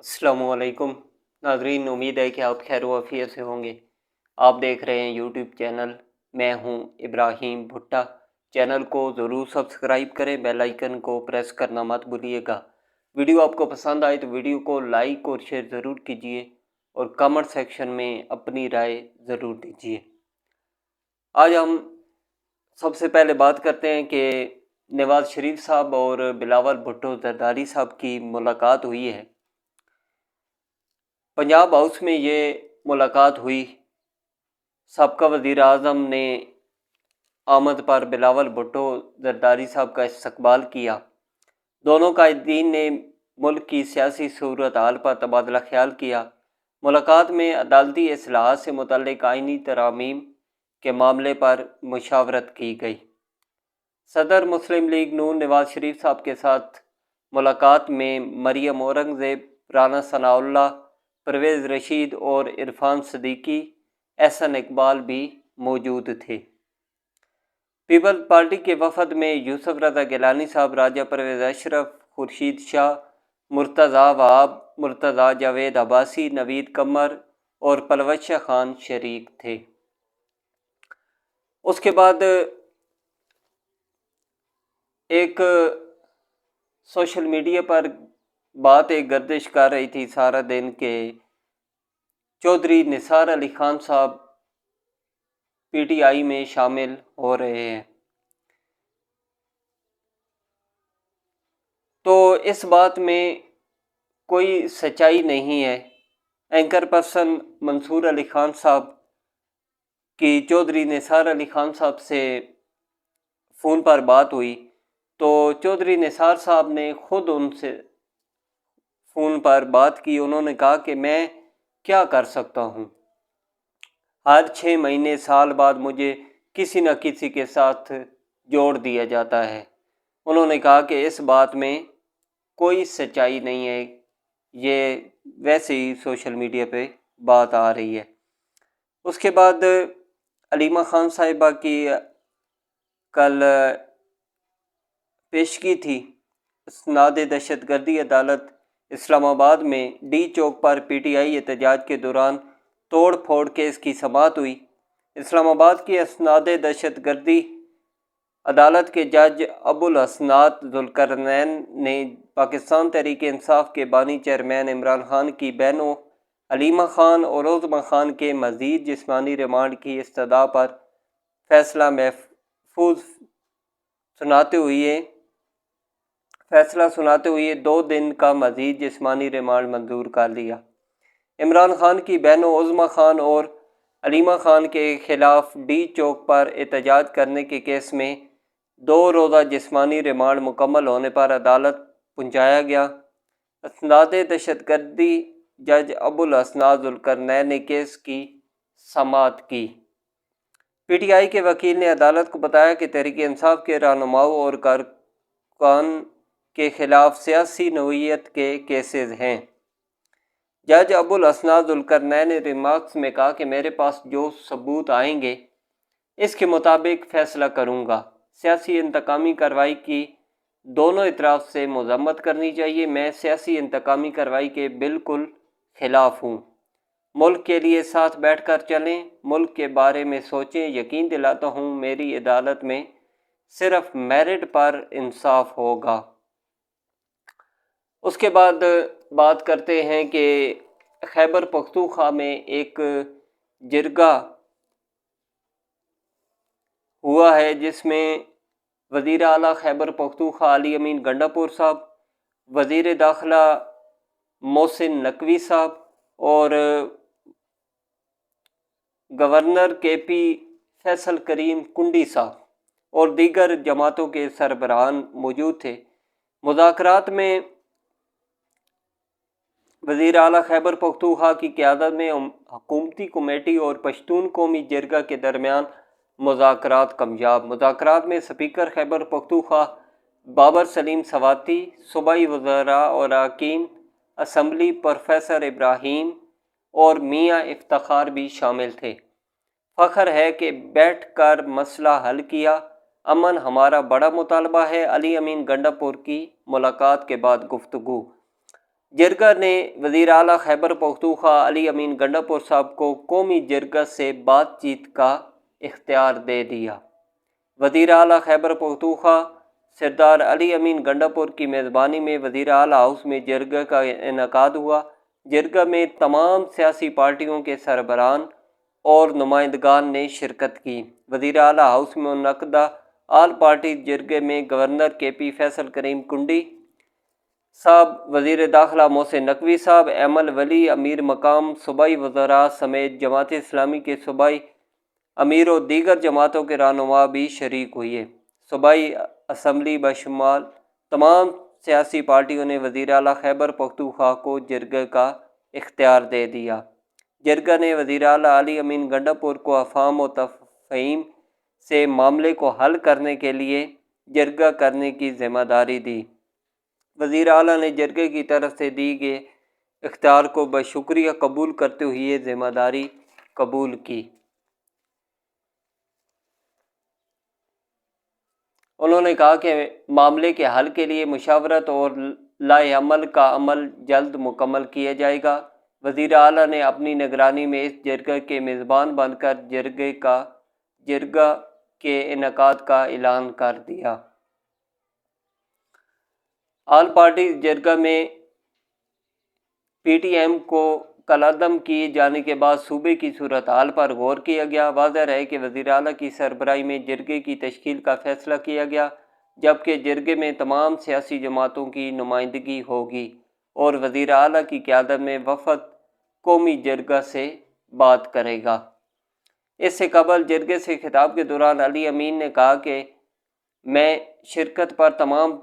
अस्सलामु अलैकुम नाजरीन, उम्मीद है कि आप खैर वाफियत से होंगे। आप देख रहे हैं यूट्यूब चैनल। मैं हूं इब्राहिम भुट्टा। चैनल को ज़रूर सब्सक्राइब करें, बेल आइकन को प्रेस करना मत भूलिएगा। वीडियो आपको पसंद आए तो वीडियो को लाइक और शेयर ज़रूर कीजिए और कमेंट सेक्शन में अपनी राय ज़रूर दीजिए। आज हम सबसे पहले बात करते हैं कि नवाज़ शरीफ साहब और बिलावल भुट्टो जरदारी साहब की मुलाकात हुई है। पंजाब हाउस में ये मुलाकात हुई। सबका वज़ीर आज़म ने आमद पर बिलावल भुट्टो जरदारी साहब का इस्तकबाल किया। दोनों कायदीन ने मुल्क की सियासी सूरत हाल पर तबादला ख्याल किया। मुलाकात में अदालती इस्लाहात से मुतल्लिक़ आइनी तरामीम के मामले पर मुशावरत की गई। सदर मुस्लिम लीग नून नवाज शरीफ साहब के साथ मुलाकात में मरियम औरंगज़ेब, राना सनाउल्लाह, परवेज़ रशीद और इरफान सदीकी, एहसन इकबाल भी मौजूद थे। पीपल्स पार्टी के वफद में यूसुफ रज़ा गिलानी साहब, राजा परवेज़ अशरफ, खुर्शीद शाह, मुर्तज़ा वहाब, मुर्तज़ा जावेद अब्बासी, नवीद कमर और पलवश खान शरीक थे। उसके बाद एक सोशल मीडिया पर बात एक गर्दिश कर रही थी सारा दिन के चौधरी निसार अली खान साहब पीटीआई में शामिल हो रहे हैं। तो इस बात में कोई सच्चाई नहीं है। एंकर पर्सन मंसूर अली खान साहब की चौधरी निसार अली खान साहब से फ़ोन पर बात हुई तो चौधरी निसार साहब ने ख़ुद उनसे फ़ोन पर बात की। उन्होंने कहा कि मैं क्या कर सकता हूँ, हर 6 महीने साल बाद मुझे किसी न किसी के साथ जोड़ दिया जाता है। उन्होंने कहा कि इस बात में कोई सच्चाई नहीं है, ये वैसे ही सोशल मीडिया पे बात आ रही है। उसके बाद अलीमा खान साहिबा की कल पेशगी थी। इसनाद दहशतगर्दी अदालत इस्लामाबाद में डी चौक पर पीटीआई एहतजाज के दौरान तोड़ फोड़ केस की समाअत हुई। इस्लामाबाद की इसनाद दहशतगर्दी अदालत के जज अबुल हसनात जुल्करनैन ने पाकिस्तान तहरीक इंसाफ के बानी चेयरमैन इमरान खान की बहनों अलीमा खान और उज़्मा खान के मज़ीद जिस्मानी रिमांड की इस्तदा पर फैसला सुनाते हुए 2 दिन का मज़ीद जिस्मानी रिमांड मंजूर कर लिया। इमरान खान की बहनों उज़्मा खान और अलीमा खान के ख़िलाफ़ डी चौक पर एहतजाज करने के केस में 2 रोज़ा जिस्मानी रिमांड मुकम्मल होने पर अदालत पहुँचाया गया। इसनाद दहशतगर्दी जज अबुल हसनात जुल्करनैन ने केस की समाअत की। पीटीआई के वकील ने अदालत को बताया कि तहरीक इंसाफ के रहनुमाओं और कारकुनान के ख़िलाफ़ सियासी नौइयत के केसेस हैं। जज अबुल हसनात जुल्करनैन ने रिमार्क्स में कहा कि मेरे पास जो सबूत आएंगे इसके मुताबिक फ़ैसला करूँगा। सियासी इंतकामी कार्रवाई की दोनों इतराफ़ से मज़म्मत करनी चाहिए। मैं सियासी इंतकामी कार्रवाई के बिल्कुल ख़िलाफ़ हूँ। मुल्क के लिए साथ बैठकर चलें, मुल्क के बारे में सोचें। यकीन दिलाता हूँ मेरी अदालत में सिर्फ मेरिट पर इंसाफ होगा। उसके बाद बात करते हैं कि खैबर पख्तूनख्वा में एक जिरगा हुआ है जिसमें वज़ीर आला खैबर पख्तूनख्वा अली अमीन गंडापुर साहब, वज़ीर दाखिला मोहसिन नकवी साहब और गवर्नर केपी फैसल करीम कुंडी साहब और दीगर जमातों के सरबराहान मौजूद थे। मुज़ाकरात में वज़ीर आला खैबर पख्तूनख्वा की क़यादत में हुकूमती कमेटी और पश्तून कौमी जिरगा के दरमियान मुज़ाकरात कामयाब। मुज़ाकरात में स्पीकर खैबर पख्तूनख्वा बाबर सलीम सवाती, सूबाई वज़रा और अरकान असम्बली प्रोफेसर इब्राहीम और मियाँ इफ्तिखार भी शामिल थे। फ़ख्र है कि बैठ कर मसला हल किया। अमन हमारा बड़ा मुतालबा है। अली अमीन गंडापुर की मुलाकात के बाद गुफ्तगू। جرگہ نے وزیر اعلیٰ خیبر پختونخوا علی امین گنڈاپور صاحب کو قومی جرگہ سے بات چیت کا اختیار دے دیا۔ وزیر اعلیٰ خیبر پختونخوا سردار علی امین گنڈاپور کی میزبانی میں وزیر اعلیٰ ہاؤس میں جرگہ کا انعقاد ہوا۔ جرگہ میں تمام سیاسی پارٹیوں کے سربراہان اور نمائندگان نے شرکت کی۔ وزیر اعلیٰ ہاؤس میں منعقدہ آل پارٹی جرگے میں گورنر کے پی فیصل کریم کنڈی صاحب، وزیر داخلہ محسن نقوی صاحب، ایمل ولی، امیر مقام صوبائی وزراء سمیت جماعت اسلامی کے صوبائی امیر و دیگر جماعتوں کے رہنما بھی شریک ہوئے۔ صوبائی اسمبلی بشمال تمام سیاسی پارٹیوں نے وزیر اعلیٰ خیبر پختونخوا کو جرگہ کا اختیار دے دیا۔ جرگہ نے وزیر اعلیٰ علی امین گنڈاپور کو افہام و تفہیم سے معاملے کو حل کرنے کے لیے جرگہ کرنے کی ذمہ داری دی۔ وزیر اعلیٰ نے جرگے کی طرف سے دی گئے اختیار کو بشکریہ قبول کرتے ہوئے یہ ذمہ داری قبول کی۔ انہوں نے کہا کہ معاملے کے حل کے لیے مشاورت اور لائحہ عمل کا عمل جلد مکمل کیا جائے گا۔ وزیر اعلیٰ نے اپنی نگرانی میں اس جرگہ کے میزبان بن کر جرگہ کے انعقاد کا اعلان کر دیا۔ آل پارٹی جرگہ میں پی ٹی ایم کو کالعدم کیے جانے کے بعد صوبے کی صورتحال پر غور کیا گیا۔ واضح رہے کہ وزیر اعلیٰ کی سربراہی میں جرگے کی تشکیل کا فیصلہ کیا گیا، جبکہ جرگے میں تمام سیاسی جماعتوں کی نمائندگی ہوگی اور وزیر اعلیٰ کی قیادت میں وفد قومی جرگہ سے بات کرے گا۔ اس سے قبل جرگے سے خطاب کے دوران علی امین نے کہا کہ میں شرکت پر تمام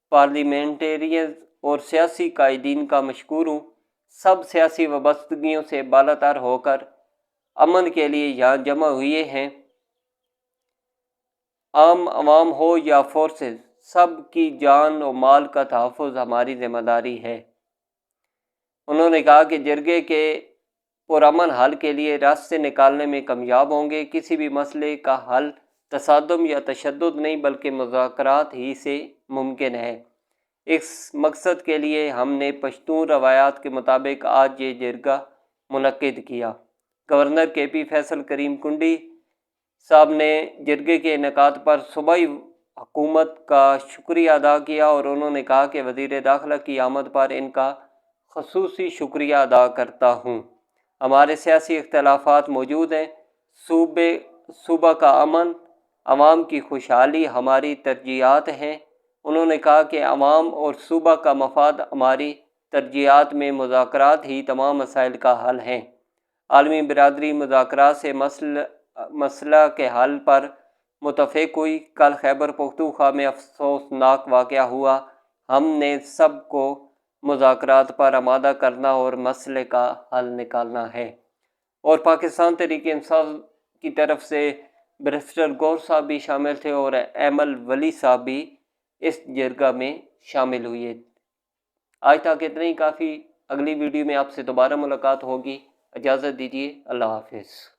پارلیمنٹیرینز اور سیاسی قائدین کا مشکور ہوں۔ سب سیاسی وابستگیوں سے بالاتر ہو کر امن کے لیے یہاں جمع ہوئے ہیں۔ عام عوام ہو یا فورسز، سب کی جان و مال کا تحفظ ہماری ذمہ داری ہے۔ انہوں نے کہا کہ جرگے کے پرامن حل کے لیے راستے نکالنے میں کامیاب ہوں گے۔ کسی بھی مسئلے کا حل تصادم یا تشدد نہیں بلکہ مذاکرات ہی سے ممکن ہے۔ اس مقصد کے لیے ہم نے پشتون روایات کے مطابق آج یہ جرگہ منعقد کیا۔ گورنر کے پی فیصل کریم کنڈی صاحب نے جرگے کے انعقاد پر صوبائی حکومت کا شکریہ ادا کیا اور انہوں نے کہا کہ وزیر داخلہ کی آمد پر ان کا خصوصی شکریہ ادا کرتا ہوں۔ ہمارے سیاسی اختلافات موجود ہیں، صوبہ کا امن، عوام کی خوشحالی ہماری ترجیحات ہیں۔ انہوں نے کہا کہ عوام اور صوبہ کا مفاد ہماری ترجیحات میں مذاکرات ہی تمام مسائل کا حل ہیں۔ عالمی برادری مذاکرات سے مسئلہ کے حل پر متفق ہوئی۔ کل خیبر پختونخوا میں افسوسناک واقعہ ہوا۔ ہم نے سب کو مذاکرات پر آمادہ کرنا اور مسئلے کا حل نکالنا ہے۔ اور پاکستان تحریک انصاف کی طرف سے بیرسٹر گور صاحب بھی شامل تھے اور ایمل ولی صاحب بھی اس جرگہ میں شامل ہوئے۔ آج تک اتنا ہی کافی۔ اگلی ویڈیو میں آپ سے دوبارہ ملاقات ہوگی۔ اجازت دیجیے، اللہ حافظ۔